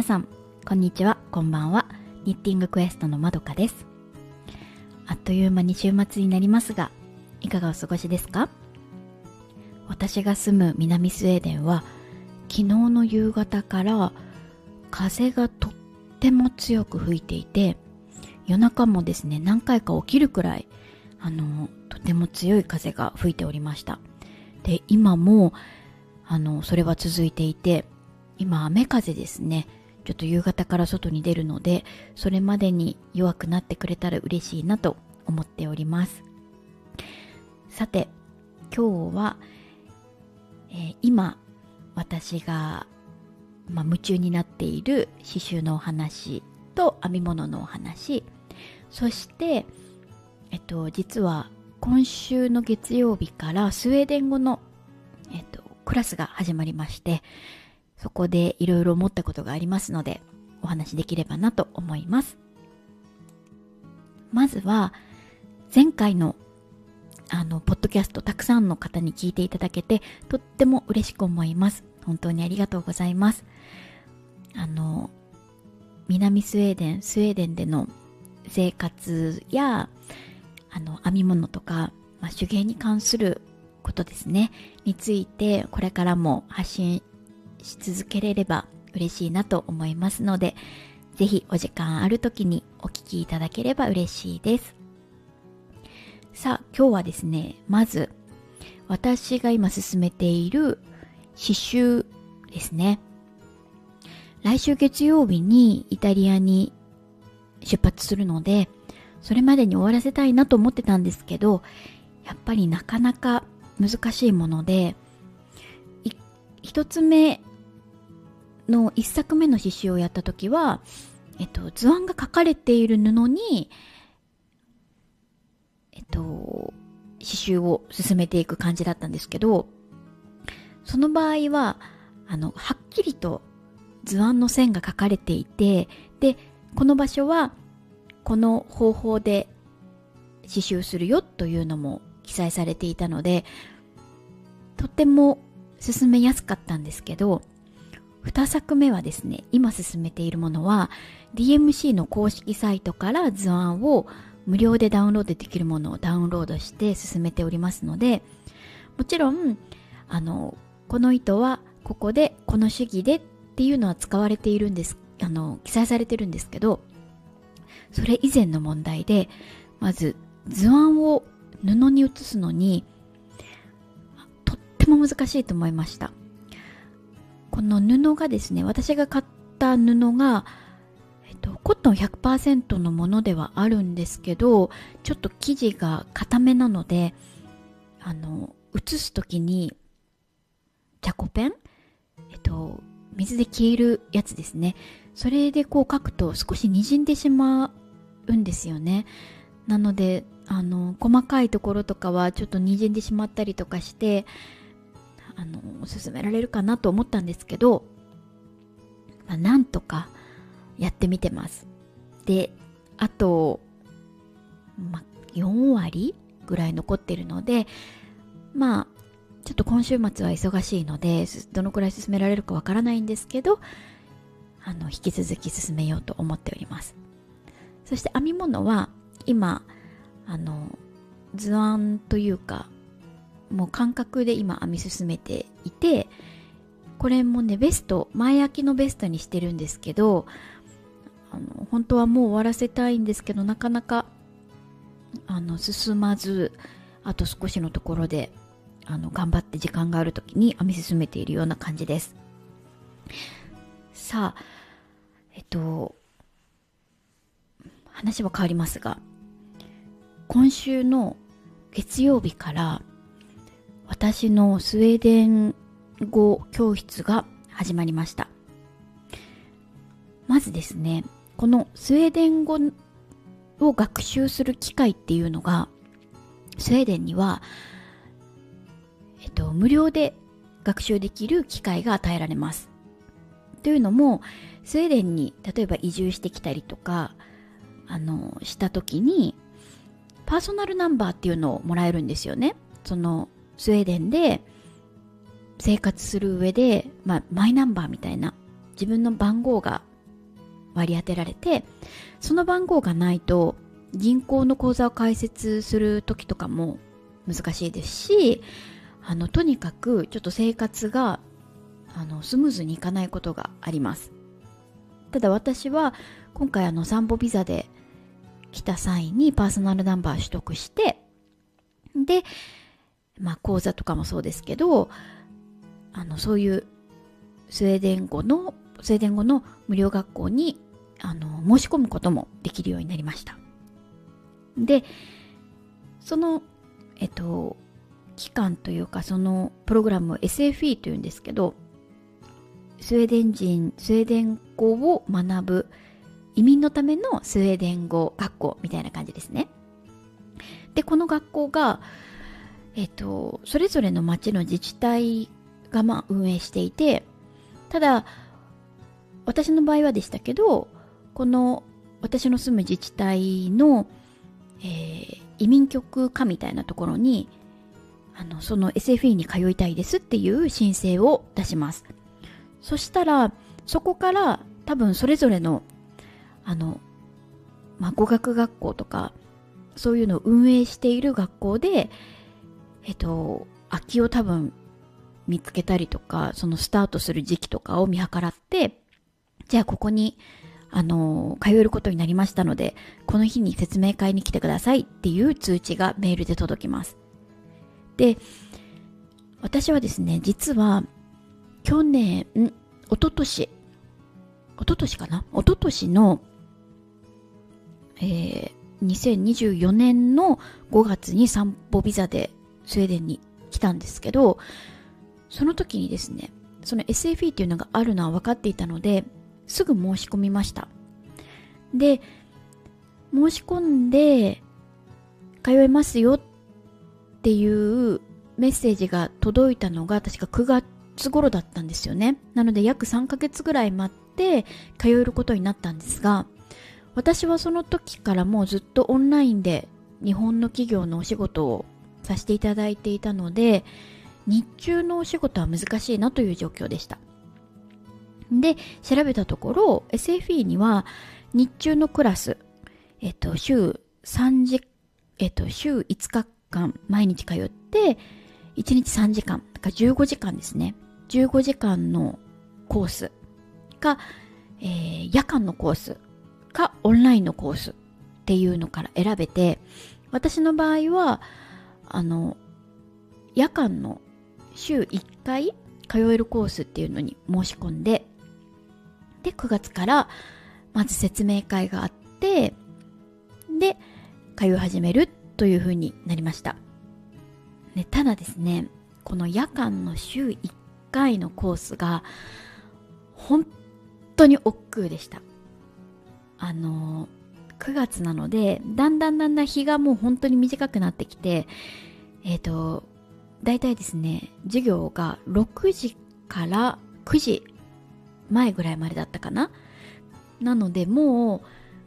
皆さん、こんにちは、こんばんは。ニッティングクエストのまどかです。あっという間に週末になりますが、いかがお過ごしですか？私が住む南スウェーデンは、昨日の夕方から風がとっても強く吹いていて、夜中もですね、何回か起きるくらい、とても強い風が吹いておりました。で、今も、それは続いていて、今雨風ですね。ちょっと夕方から外に出るので、それまでに弱くなってくれたら嬉しいなと思っております。さて、今日は、今私が、夢中になっている刺繍のお話と編み物のお話、そして、実は今週の月曜日からスウェーデン語の、クラスが始まりまして、そこでいろいろ思ったことがありますので、お話できればなと思います。まずは、前回のポッドキャストたくさんの方に聞いていただけて、とっても嬉しく思います。本当にありがとうございます。南スウェーデンでの生活や、編み物とか、手芸に関することですね、について、これからも発信し続けれれば嬉しいなと思いますので、ぜひお時間ある時にお聞きいただければ嬉しいです。さあ、今日はですね、まず私が今進めている刺繍ですね。来週月曜日にイタリアに出発するので、それまでに終わらせたいなと思ってたんですけど、やっぱりなかなか難しいもので、一作目の刺繍をやった時は、図案が書かれている布に、刺繍を進めていく感じだったんですけど、その場合は、はっきりと図案の線が書かれていて、で、この場所はこの方法で刺繍するよというのも記載されていたので、とても進めやすかったんですけど、2作目はですね、今進めているものは DMC の公式サイトから図案を無料でダウンロードできるものをダウンロードして進めておりますので、もちろんこの糸はここでこの手技でっていうのは使われているんです、記載されてるんですけど、それ以前の問題で、まず図案を布に写すのにとっても難しいと思いました。この布がですね、私が買った布が、コットン 100% のものではあるんですけど、ちょっと生地が固めなので、写すときにチャコペン、水で消えるやつですね。それでこう書くと少し滲んでしまうんですよね。なので、細かいところとかはちょっと滲んでしまったりとかして、進められるかなと思ったんですけど、なんとかやってみてます。で、あと、4割ぐらい残ってるので、ちょっと今週末は忙しいので、どのくらい進められるかわからないんですけど、引き続き進めようと思っております。そして編み物は、今、図案というか、もう感覚で今編み進めていて、これもね、前開きのベストにしてるんですけど、本当はもう終わらせたいんですけど、なかなか進まず、あと少しのところで頑張って時間がある時に編み進めているような感じです。さあ、話は変わりますが、今週の月曜日から私のスウェーデン語教室が始まりました。まずですね、このスウェーデン語を学習する機会っていうのが、スウェーデンには、無料で学習できる機会が与えられます。というのも、スウェーデンに例えば移住してきたりとか、した時に、パーソナルナンバーっていうのをもらえるんですよね。そのスウェーデンで生活する上で、マイナンバーみたいな自分の番号が割り当てられて、その番号がないと銀行の口座を開設する時とかも難しいですし、とにかくちょっと生活がスムーズにいかないことがあります。ただ私は今回散歩ビザで来た際にパーソナルナンバー取得して、で、講座とかもそうですけど、そういうスウェーデン語の無料学校に申し込むこともできるようになりました。で、その期間というか、そのプログラムを SFE というんですけど、スウェーデン語を学ぶ移民のためのスウェーデン語学校みたいな感じですね。で、この学校がそれぞれの町の自治体が運営していて、ただ私の場合はでしたけど、この私の住む自治体の、移民局課みたいなところにその SFE に通いたいですっていう申請を出します。そしたらそこから多分それぞれの語学学校とかそういうのを運営している学校で空きを多分見つけたりとか、そのスタートする時期とかを見計らって、じゃあここに通えることになりましたので、この日に説明会に来てくださいっていう通知がメールで届きます。で、私はですね、実は一昨年の、2024年の5月に散歩ビザでスウェーデンに来たんですけど、その時にですね、その SFE っていうのがあるのは分かっていたので、すぐ申し込みました。で、申し込んで通えますよっていうメッセージが届いたのが確か9月頃だったんですよね。なので約3ヶ月ぐらい待って通えることになったんですが、私はその時からもうずっとオンラインで日本の企業のお仕事をさせていただいていたので、日中のお仕事は難しいなという状況でした。で、調べたところ SFE には日中のクラス、週5日間毎日通って1日3時間、だから15時間ですね。15時間のコースか、夜間のコースかオンラインのコースっていうのから選べて、私の場合は夜間の週1回通えるコースっていうのに申し込んで、で9月からまず説明会があって、で通い始めるという風になりました。ね、ただですね、この夜間の週1回のコースが本当に億劫でした。9月なのでだんだん日がもう本当に短くなってきて、だいたいですね、授業が6時から9時前ぐらいまでだったかな。なのでもう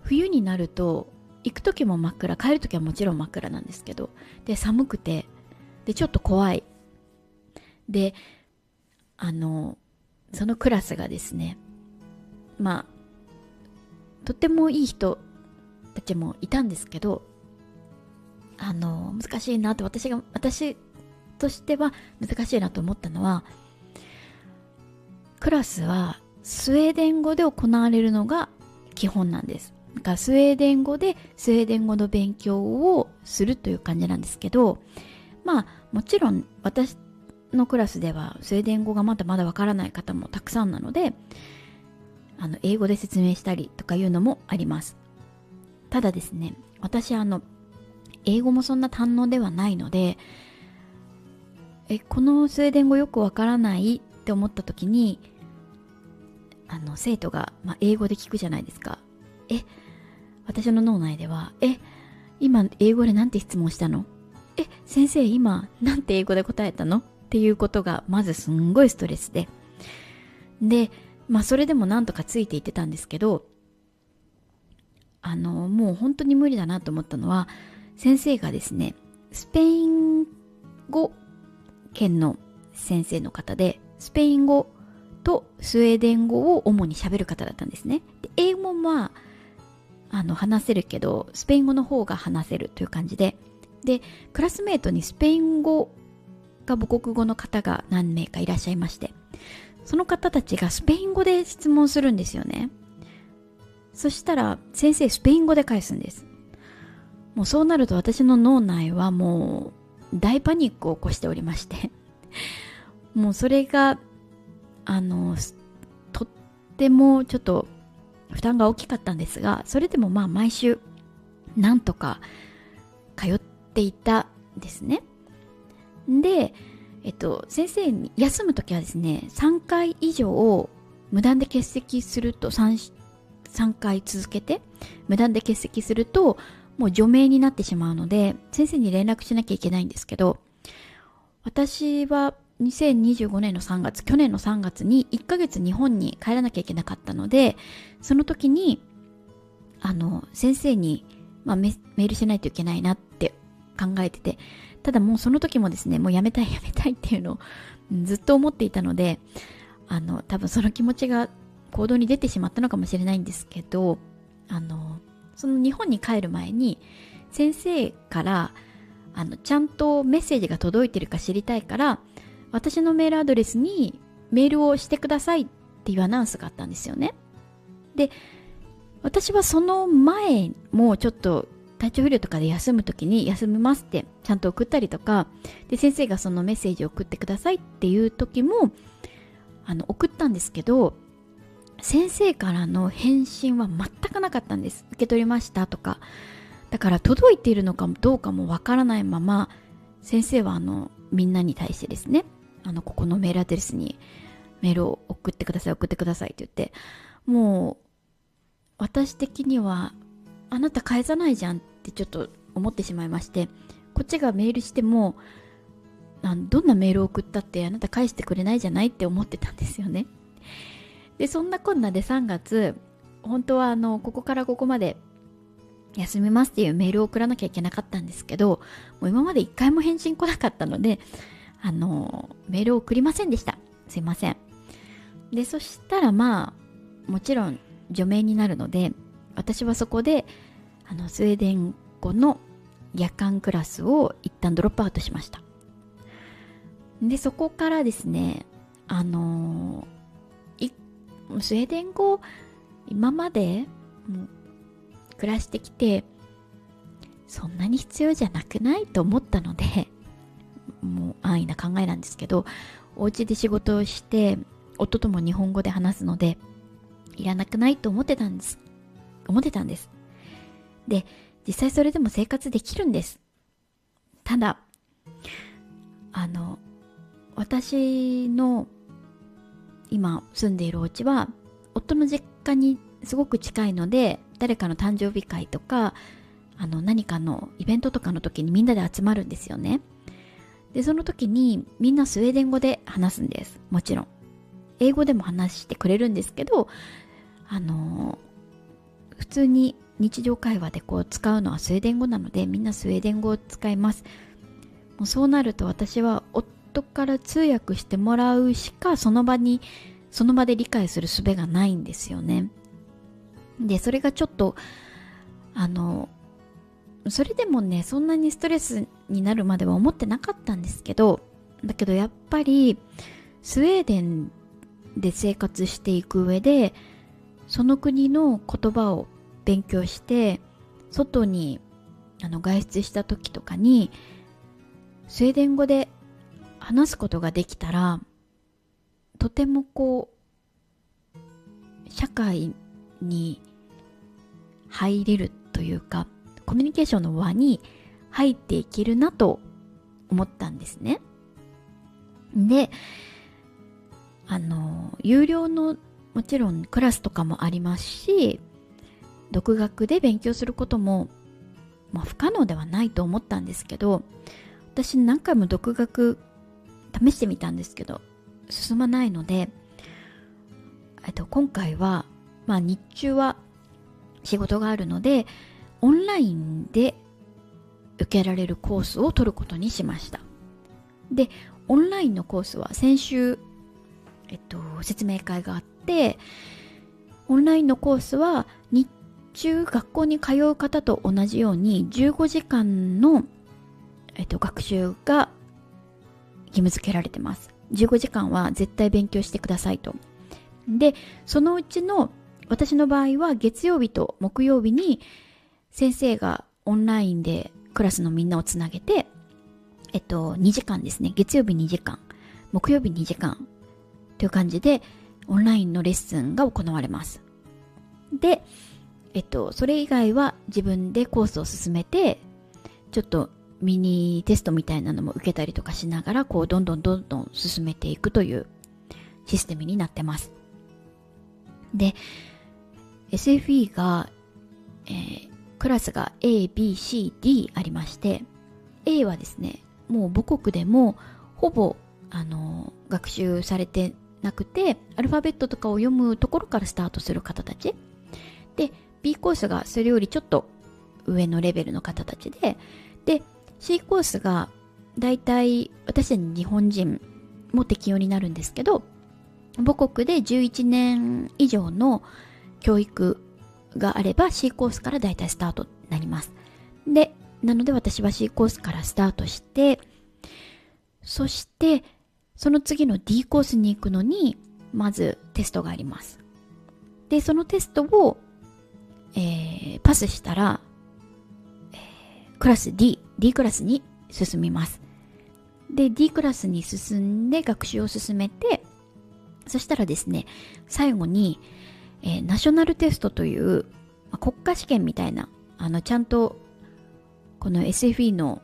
冬になると行く時も真っ暗、帰る時はもちろん真っ暗なんですけど、で寒くて、でちょっと怖い。でそのクラスがですね、とってもいい人たちもいたんですけど、難しいなって私としては難しいなと思ったのは、クラスはスウェーデン語で行われるのが基本なんです。だからスウェーデン語でスウェーデン語の勉強をするという感じなんですけど、もちろん私のクラスではスウェーデン語がまだまだわからない方もたくさんなので、英語で説明したりとかいうのもあります。ただですね、私英語もそんな堪能ではないので、このスウェーデン語よくわからないって思った時に、生徒が、英語で聞くじゃないですか。私の脳内では、今英語でなんて質問したの？先生今なんて英語で答えたの？っていうことがまずすんごいストレスで、それでもなんとかついていってたんですけど、もう本当に無理だなと思ったのは、先生がですね、スペイン語圏の先生の方で、スペイン語とスウェーデン語を主に喋る方だったんですね。で英語も話せるけど、スペイン語の方が話せるという感じで、で、クラスメートにスペイン語が母国語の方が何名かいらっしゃいまして、その方たちがスペイン語で質問するんですよね。そしたら先生スペイン語で返すんです。もうそうなると私の脳内はもう大パニックを起こしておりましてもうそれがとってもちょっと負担が大きかったんですが、それでもまあ毎週なんとか通っていたんですね。で、先生に休むときはですね、3回以上無断で欠席すると、3回続けて無断で欠席するともう除名になってしまうので、先生に連絡しなきゃいけないんですけど、私は2025年の3月、去年の3月に1ヶ月日本に帰らなきゃいけなかったので、その時に先生に、メールしないといけないなって考えてて、ただもうその時もですね、もうやめたいっていうのをずっと思っていたので、多分その気持ちが行動に出てしまったのかもしれないんですけど、その日本に帰る前に先生からちゃんとメッセージが届いてるか知りたいから、私のメールアドレスにメールをしてくださいっていうアナウンスがあったんですよね。で、私はその前もちょっと体調不良とかで休むときに休みますってちゃんと送ったりとか、で先生がそのメッセージを送ってくださいっていう時も送ったんですけど、先生からの返信は全くなかったんです。受け取りましたとか。だから届いているのかどうかもわからないまま、先生はみんなに対してですね、ここのメールアドレスにメールを送ってくださいって言って、もう私的にはあなた返さないじゃんってちょっと思ってしまいまして、こっちがメールしてもどんなメールを送ったってあなた返してくれないじゃないって思ってたんですよね。でそんなこんなで3月、本当はここからここまで休みますっていうメールを送らなきゃいけなかったんですけど、もう今まで一回も返信来なかったのでメールを送りませんでした。すいません。でそしたらもちろん除名になるので、私はそこでスウェーデン語の夜間クラスを一旦ドロップアウトしました。でそこからですね、スウェーデン語今まで暮らしてきてそんなに必要じゃなくないと思ったので、もう安易な考えなんですけど、お家で仕事をして夫とも日本語で話すのでいらなくないと思ってたんです。で実際それでも生活できるんです。ただ私の今住んでいるお家は夫の実家にすごく近いので、誰かの誕生日会とか何かのイベントとかの時にみんなで集まるんですよね。でその時にみんなスウェーデン語で話すんです。もちろん英語でも話してくれるんですけど、普通に日常会話で使うのはスウェーデン語なので、みんなスウェーデン語を使います。もうそうなると私は夫から通訳してもらうしかその場で理解する術がないんですよね。でそれがちょっとそれでもね、そんなにストレスになるまでは思ってなかったんですけど、だけどやっぱりスウェーデンで生活していく上で、その国の言葉を勉強して外に外出した時とかにスウェーデン語で話すことができたら、とても社会に入れるというか、コミュニケーションの輪に入っていけるなと思ったんですね。で有料のもちろんクラスとかもありますし、独学で勉強することも、不可能ではないと思ったんですけど、私何回も独学試してみたんですけど進まないので、今回は、日中は仕事があるのでオンラインで受けられるコースを取ることにしました。でオンラインのコースは先週、説明会があって、オンラインのコースは日中学校に通う方と同じように15時間の、学習が義務付けられてます。15時間は絶対勉強してくださいと。で、そのうちの私の場合は月曜日と木曜日に先生がオンラインでクラスのみんなをつなげて、2時間ですね。月曜日2時間、木曜日2時間という感じでオンラインのレッスンが行われます。で、それ以外は自分でコースを進めて、ちょっとミニテストみたいなのも受けたりとかしながら、こうどんどん進めていくというシステムになってます。で、SFE が、クラスが A、B、C、D ありまして、A はですね、もう母国でもほぼ学習されてなくて、アルファベットとかを読むところからスタートする方たちで、B コースがそれよりちょっと上のレベルの方たちで、C コースがだいたい私たち日本人も適用になるんですけど、母国で11年以上の教育があれば C コースからだいたいスタートになります。で、なので私は C コースからスタートして、そしてその次の D コースに行くのにまずテストがあります。で、そのテストを、パスしたら、クラス D クラスに進みます。で、D クラスに進んで学習を進めて、そしたらですね、最後に、ナショナルテストという、国家試験みたいな、ちゃんとこの SFE の、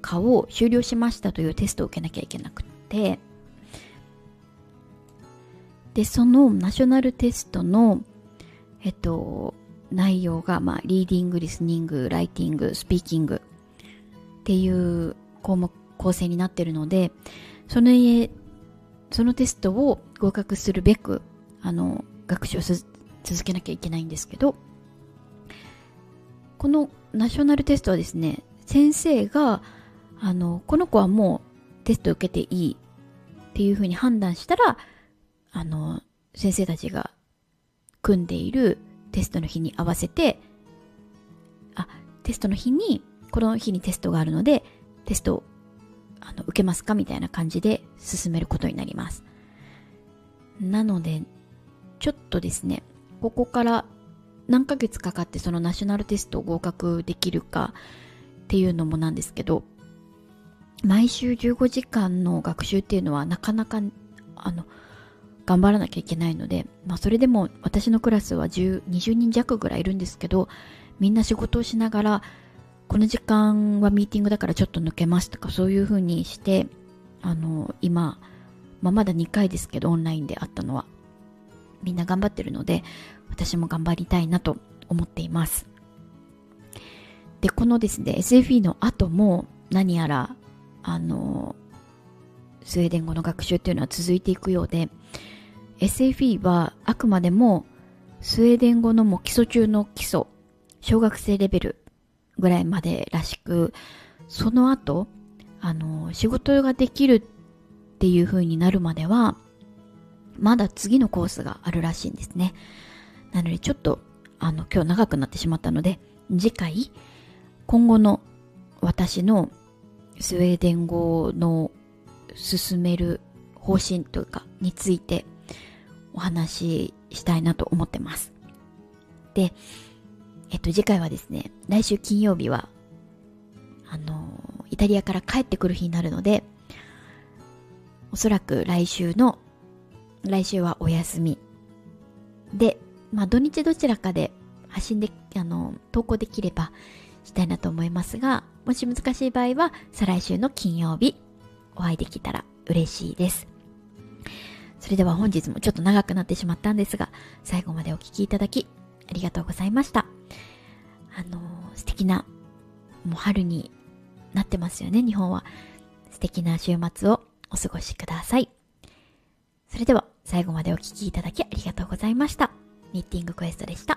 科を修了しましたというテストを受けなきゃいけなくて、で、そのナショナルテストの、内容が、リーディング、リスニング、ライティング、スピーキングっていう構成になっているので、そのテストを合格するべく、学習を続けなきゃいけないんですけど、このナショナルテストはですね、先生が、この子はもうテストを受けていいっていうふうに判断したら、先生たちが組んでいるテストの日に合わせて、テストの日に、この日にテストがあるので、テストを受けますかみたいな感じで進めることになります。なので、ちょっとですね、ここから何ヶ月かかってそのナショナルテストを合格できるかっていうのもなんですけど、毎週15時間の学習っていうのはなかなか頑張らなきゃいけないので、それでも私のクラスは20人弱ぐらいいるんですけど、みんな仕事をしながら、この時間はミーティングだからちょっと抜けますとか、そういう風にして、今、まだ2回ですけど、オンラインであったのは。みんな頑張ってるので、私も頑張りたいなと思っています。で、このですね、SFE の後も何やら、スウェーデン語の学習っていうのは続いていくようで、SFE はあくまでもスウェーデン語のもう基礎中の基礎、小学生レベルぐらいまでらしく、その後、仕事ができるっていう風になるまでは、まだ次のコースがあるらしいんですね。なのでちょっと、今日長くなってしまったので、次回、今後の私のスウェーデン語の進める方針というか、についてお話ししたいなと思ってます。で、次回はですね、来週金曜日は、イタリアから帰ってくる日になるので、おそらく来週はお休み。で、土日どちらかで投稿できればしたいなと思いますが、もし難しい場合は、再来週の金曜日、お会いできたら嬉しいです。それでは本日もちょっと長くなってしまったんですが、最後までお聞きいただき、ありがとうございました。素敵な、もう春になってますよね、日本は。素敵な週末をお過ごしください。それでは最後までお聞きいただきありがとうございました。ミーティングクエストでした。